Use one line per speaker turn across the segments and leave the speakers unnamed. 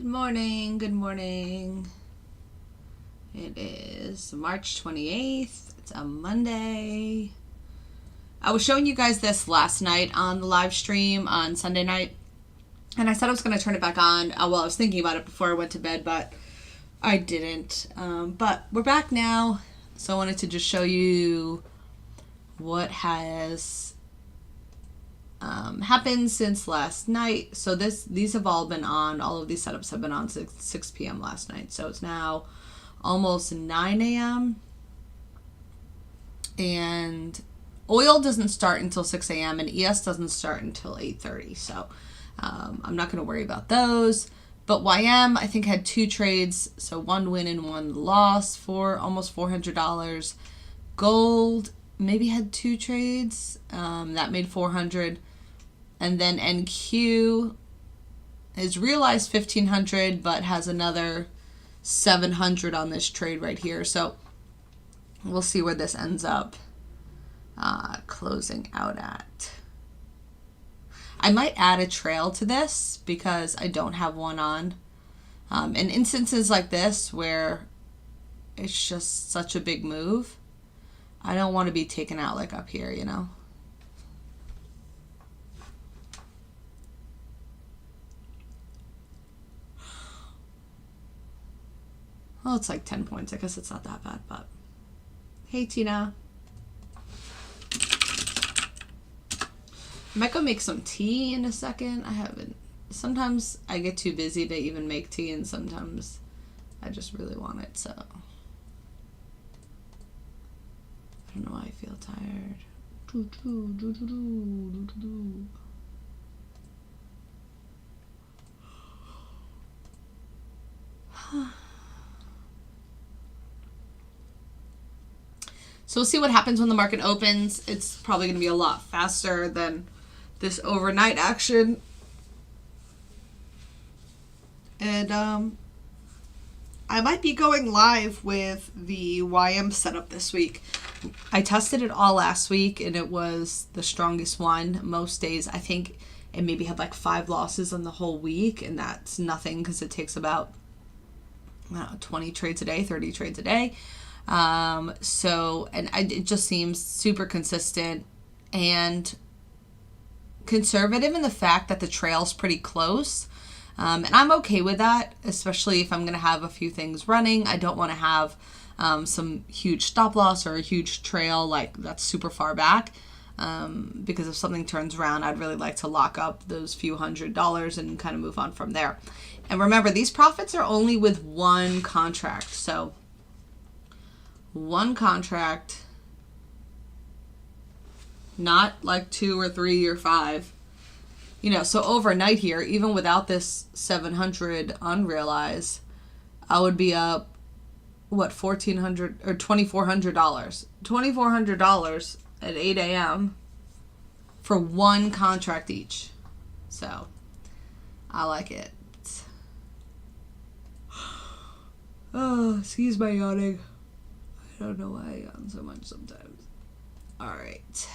Good morning, good morning. It is March 28th. It's a Monday. I was showing you guys this last night on the live stream on Sunday night, and I said I was going to turn it back on. Well, I was thinking about it before I went to bed, but I didn't. But we're back now, so I wanted to just show you what has happened since last night. So these have all been on, all of these setups have been on 6 p.m. last night. So it's now almost 9 a.m. and oil doesn't start until 6 a.m. and ES doesn't start until 8:30. So I'm not going to worry about those. But YM, I think, had 2 trades. So 1 win and 1 loss for almost $400. Gold maybe had 2 trades. That made $400. And then NQ is realized $1,500, but has another $700 on this trade right here. So we'll see where this ends up closing out at. I might add a trail to this because I don't have one on. In instances like this where it's just such a big move, I don't want to be taken out like up here, you know. Well, it's like 10 points. I guess it's not that bad, but hey, Tina. I might go make some tea in a second. I haven't. Sometimes I get too busy to even make tea, and sometimes I just really want it, so. I don't know why I feel tired. So we'll see what happens when the market opens. It's probably going to be a lot faster than this overnight action. And I might be going live with the YM setup this week. I tested it all last week, and it was the strongest one. Most days, I think it maybe had like 5 losses on the whole week, and that's nothing because it takes about 20 trades a day, 30 trades a day. It just seems super consistent and conservative in the fact that the trail's pretty close. And I'm okay with that, especially if I'm going to have a few things running. I don't want to have some huge stop loss or a huge trail like that's super far back. Because if something turns around, I'd really like to lock up those few $100 and kind of move on from there. And remember, these profits are only with one contract. So one contract, not like 2 or 3 or 5. You know, so overnight here, even without this 700 unrealized, I would be up, what, $1,400 or $2,400. $2,400 at 8 a.m. for one contract each. So, I like it. Oh, excuse my yawning. I don't know why I yawn so much sometimes. All right.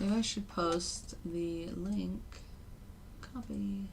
Maybe I should post the link. Copy.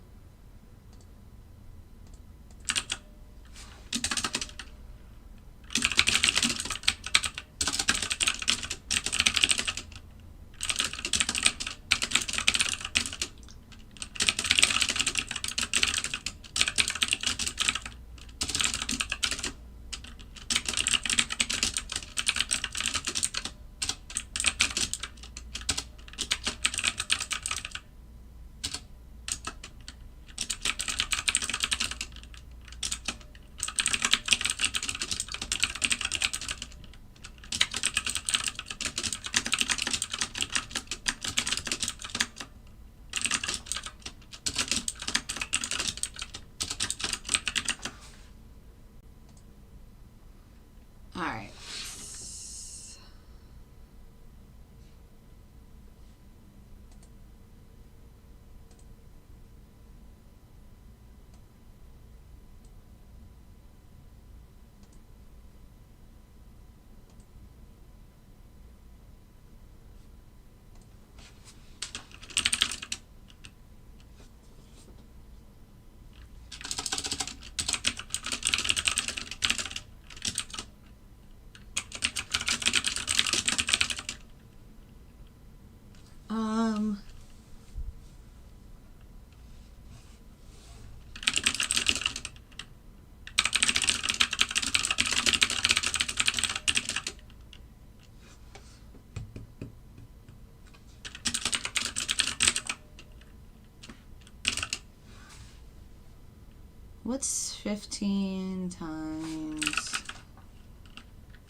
What's 15 times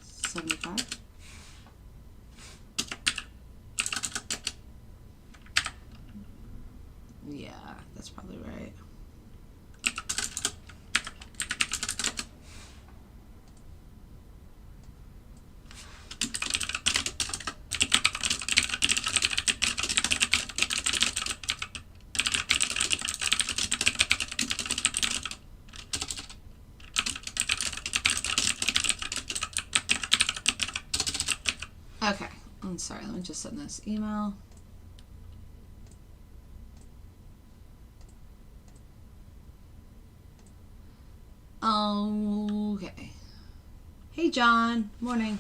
75? Yeah, that's probably right. Okay, I'm sorry, let me just send this email. Okay. Hey, John. Morning.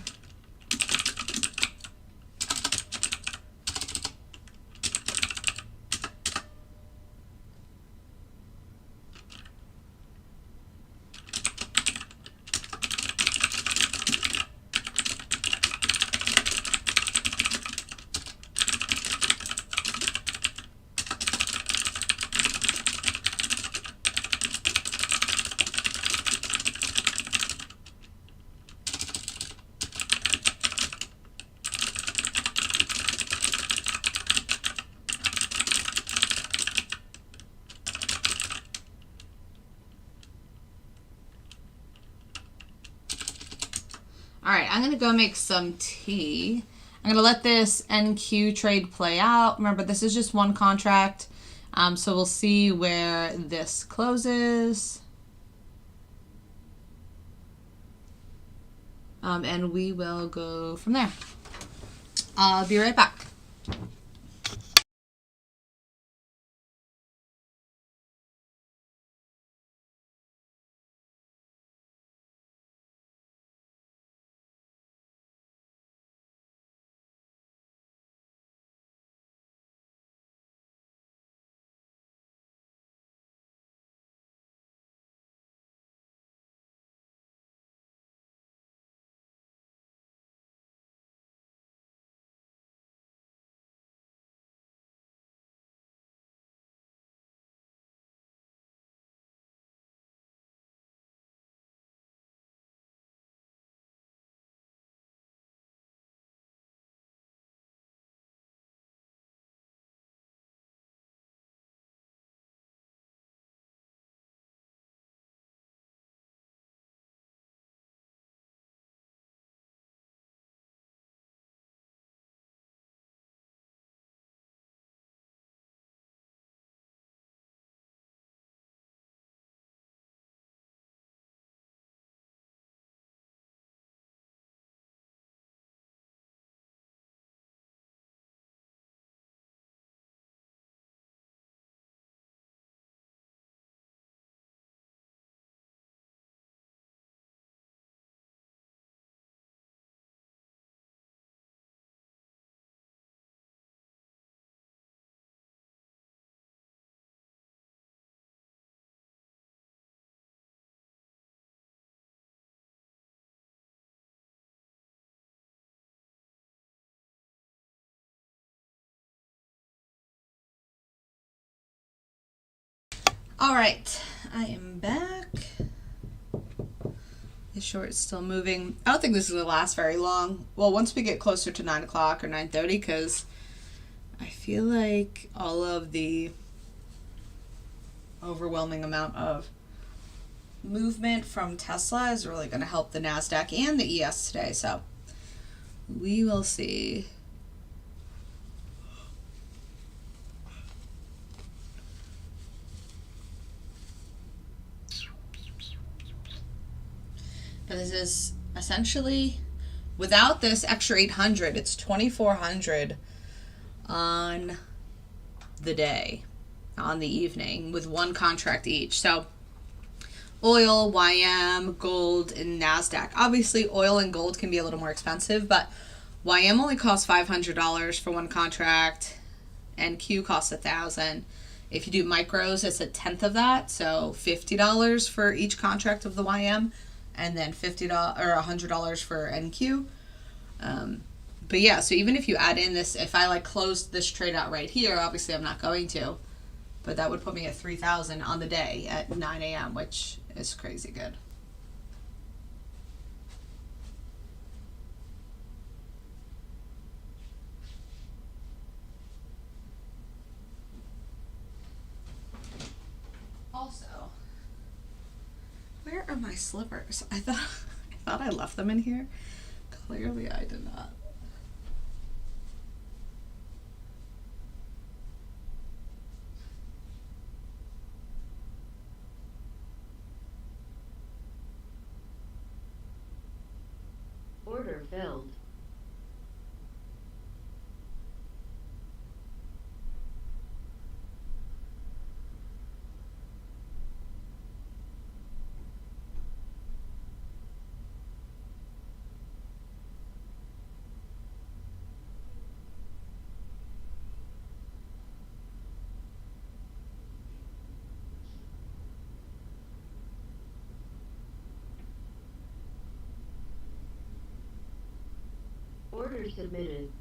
All right, I'm going to go make some tea. I'm going to let this NQ trade play out. Remember, this is just one contract. So we'll see where this closes. And we will go from there. I'll be right back. All right, I am back. The short's still moving. I don't think this is going to last very long. Well, once we get closer to 9 o'clock or 9:30, because I feel like all of the overwhelming amount of movement from Tesla is really going to help the NASDAQ and the ES today. So we will see. But this is essentially, without this extra 800, it's 2,400 on the day, on the evening, with one contract each. So oil, YM, gold, and NASDAQ. Obviously, oil and gold can be a little more expensive, but YM only costs $500 for one contract, NQ costs $1,000. If you do micros, it's 1/10 of that, so $50 for each contract of the YM, and then $50 or $100 for NQ. But yeah, so even if you add in this, if I like closed this trade out right here, obviously I'm not going to, but that would put me at 3,000 on the day at 9 a.m., which is crazy good. Also, where are my slippers? I thought I left them in here. Clearly I did not.
Order filled. Order submitted.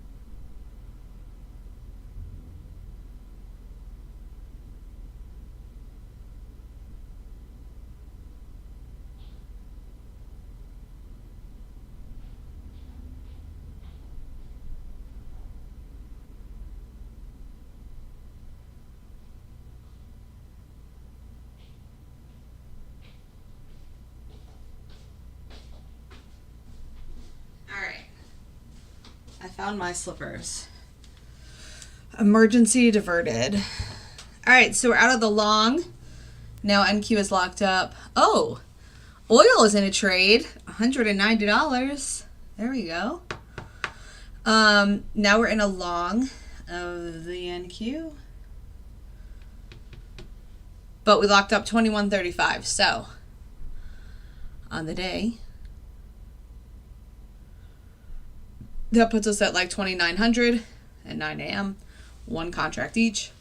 I found my slippers. Emergency diverted. All right, so we're out of the long. Now NQ is locked up. Oh, oil is in a trade. $190. There we go. Now we're in a long of the NQ. But we locked up 21.35. So on the day, that puts us at like 2,900 at 9 a.m. One contract each.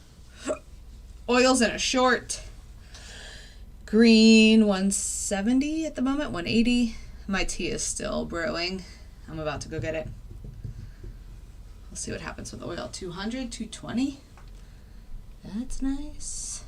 Oil's in a short. Green 170 at the moment, 180. My tea is still brewing. I'm about to go get it. We'll see what happens with oil. 200, 220. That's nice.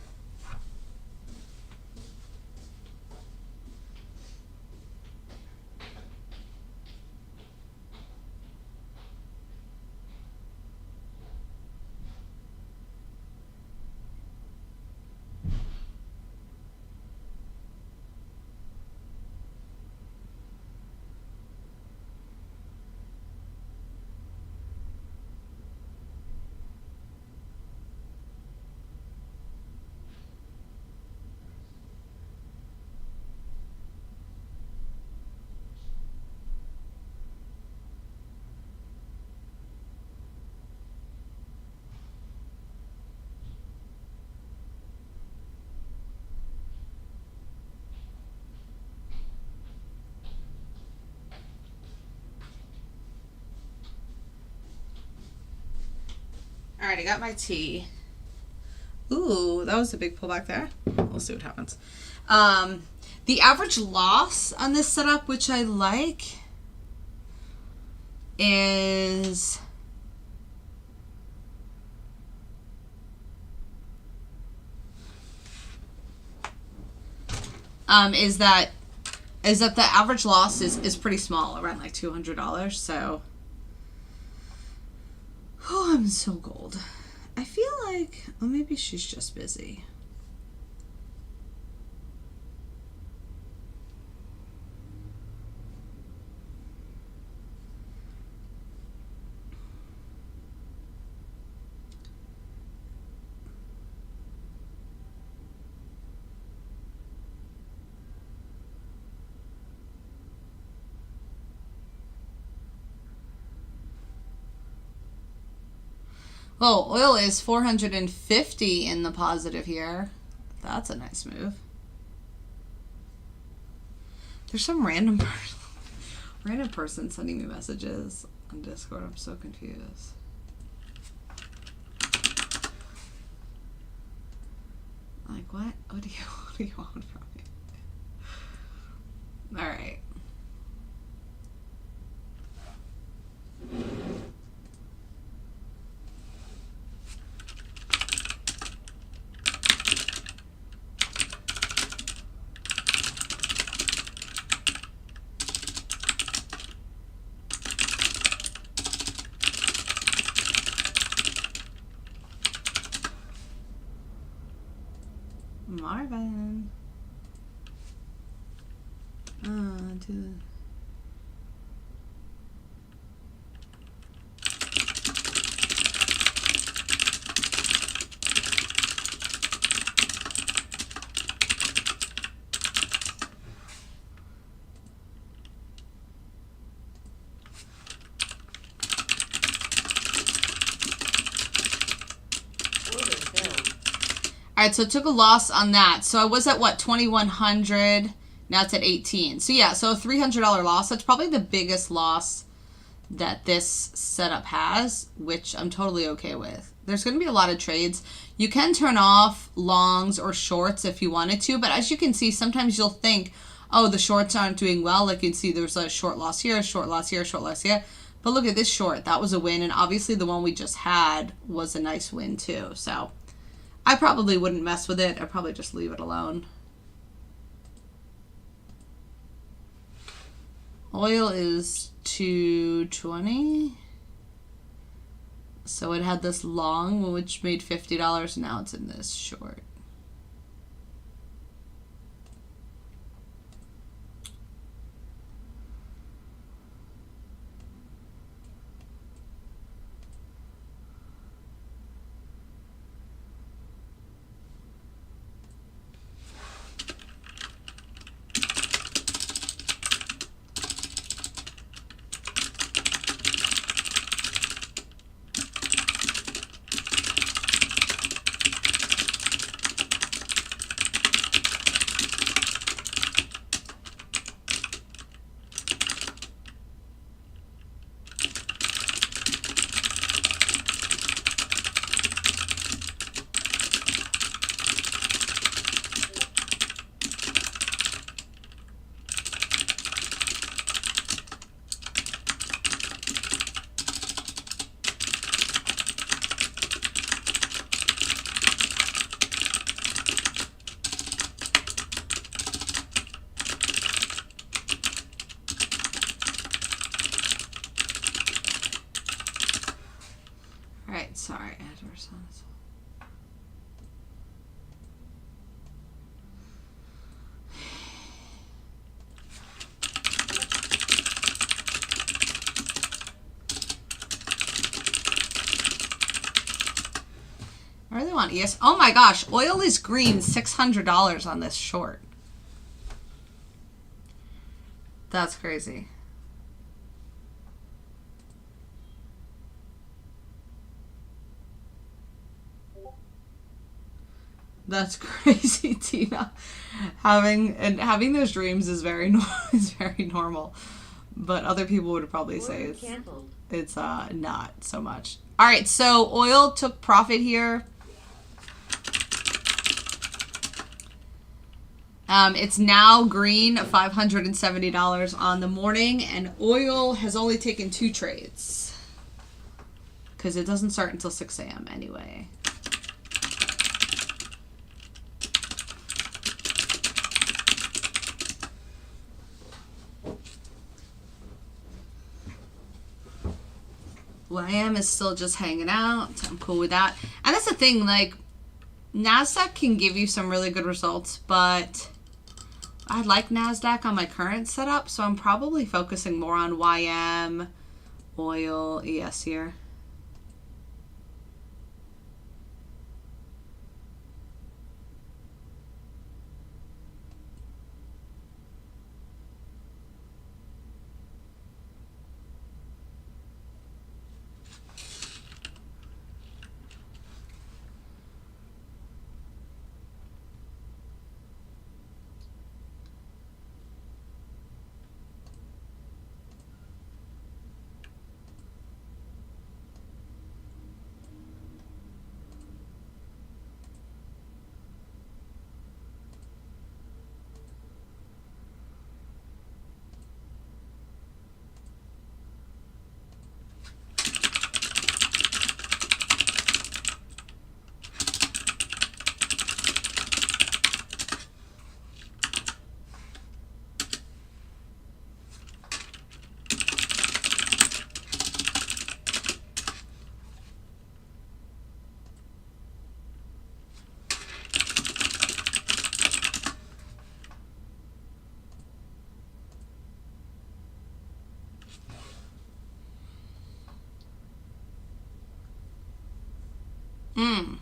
All right, I got my tea. Ooh, that was a big pullback there. We'll see what happens. The average loss on this setup, which I like, is that the average loss is pretty small, around like $200. So, oh, I'm so gold. I feel like, oh, maybe she's just busy. Oh, oil is 450 in the positive here. That's a nice move. There's some random person sending me messages on Discord. I'm so confused. like, what? What do you want from me? All right. Marvin. To
Order filled.
All right, so it took a loss on that. So I was at what, 2,100. Now it's at 18. So yeah, so a $300 loss. That's probably the biggest loss that this setup has, which I'm totally okay with. There's going to be a lot of trades. You can turn off longs or shorts if you wanted to, but as you can see, sometimes you'll think, oh, the shorts aren't doing well. Like you can see there's a short loss here, short loss here, short loss here. But look at this short. That was a win, and obviously the one we just had was a nice win too. So I probably wouldn't mess with it. I'd probably just leave it alone. Oil is 220. So it had this long, which made $50. Now it's in this short. Sorry, adverse on this one. I really want ES. Oh my gosh, oil is green, $600 on this short. That's crazy. That's crazy, Tina. Having those dreams is very normal, but other people would probably say it's not so much. All right, so oil took profit here. It's now green, $570 on the morning, and oil has only taken 2 trades because it doesn't start until 6 a.m. anyway. YM is still just hanging out. I'm cool with that. And that's the thing, like, NASDAQ can give you some really good results, but I like NASDAQ on my current setup, so I'm probably focusing more on YM, oil, ES here. Mm.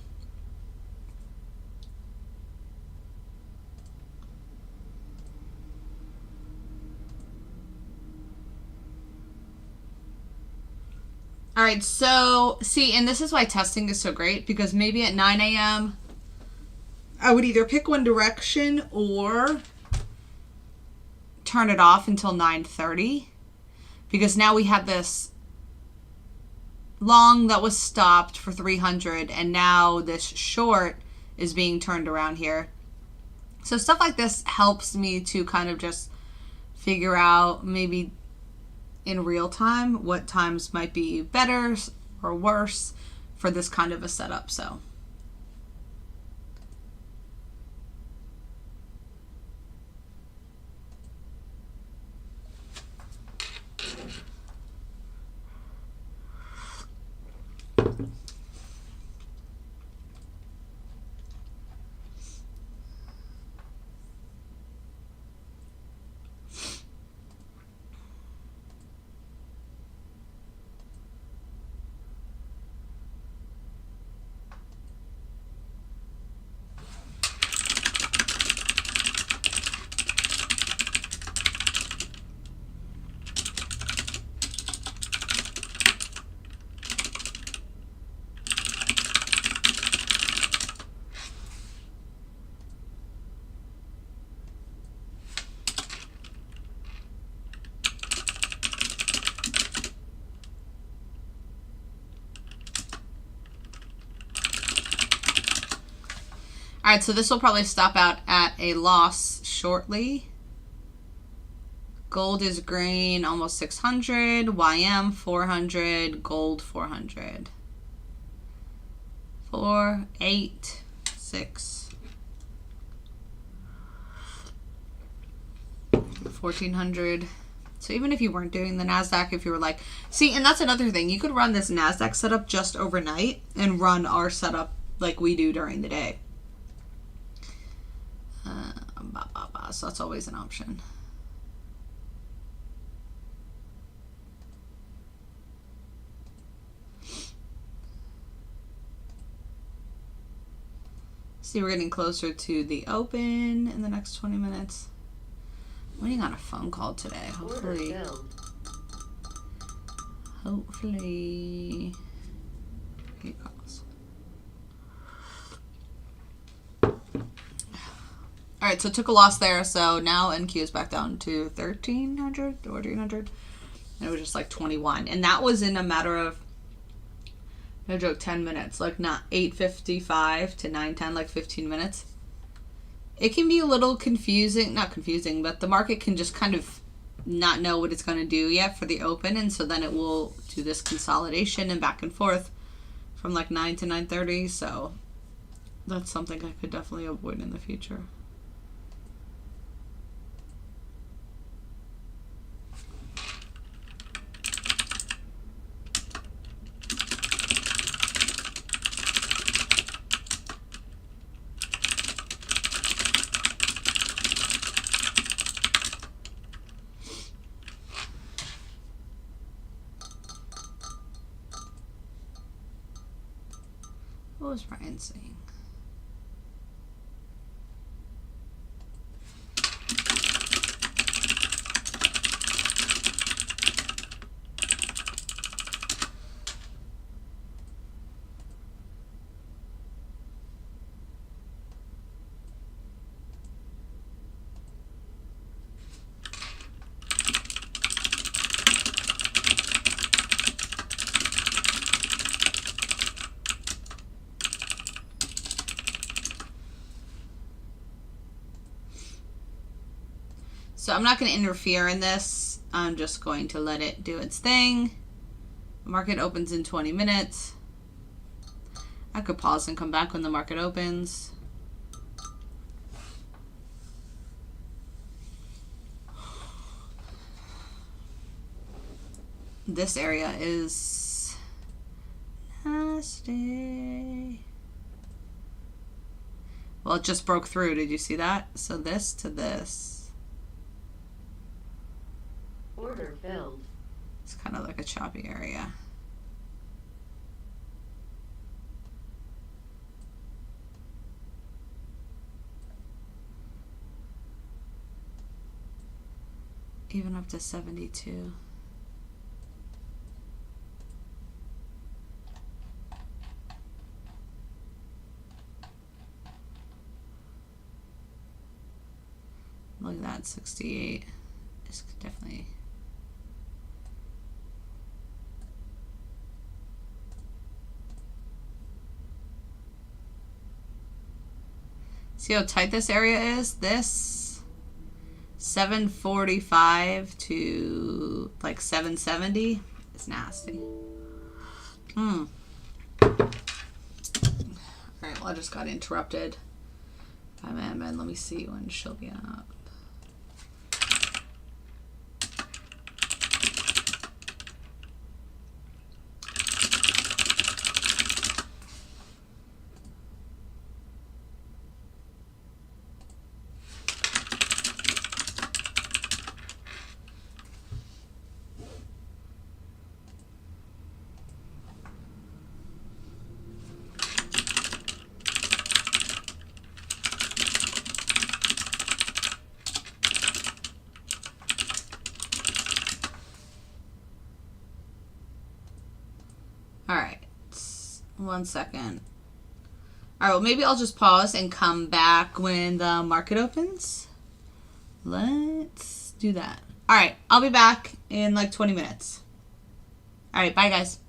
All right, so see, and this is why testing is so great, because maybe at 9 a.m. I would either pick one direction or turn it off until 9:30, because now we have this long that was stopped for 300, and now this short is being turned around here. So stuff like this helps me to kind of just figure out maybe in real time what times might be better or worse for this kind of a setup. So all right, so this will probably stop out at a loss shortly. Gold is green, almost 600. YM 400. Gold 400. 4, 8, 6. 1400. So even if you weren't doing the NASDAQ, if you were like, see, and that's another thing. You could run this NASDAQ setup just overnight and run our setup like we do during the day. So that's always an option. See, we're getting closer to the open in the next 20 minutes. I'm waiting on a phone call today. Hopefully. He calls. All right, so took a loss there. So now NQ is back down to 1,300 or 1,400. And it was just like 21. And that was in a matter of, no joke, 10 minutes. Like not 8:55 to 9:10, like 15 minutes. It can be a little confusing. Not confusing, but the market can just kind of not know what it's going to do yet for the open. And so then it will do this consolidation and back and forth from like 9 to 9:30. So that's something I could definitely avoid in the future. What was Ryan saying? So I'm not going to interfere in this. I'm just going to let it do its thing. The market opens in 20 minutes. I could pause and come back when the market opens. This area is nasty. Well, it just broke through. Did you see that? So this to this.
Order filled.
It's kind of like a choppy area. even up to 72. Look at that, 68. It's definitely. See how tight this area is? This 745 to like 770 is nasty. All right, well, I just got interrupted by my admin. Let me see when she'll be up. All right, 1 second. All right, well, maybe I'll just pause and come back when the market opens. Let's do that. All right, I'll be back in like 20 minutes. All right, bye, guys.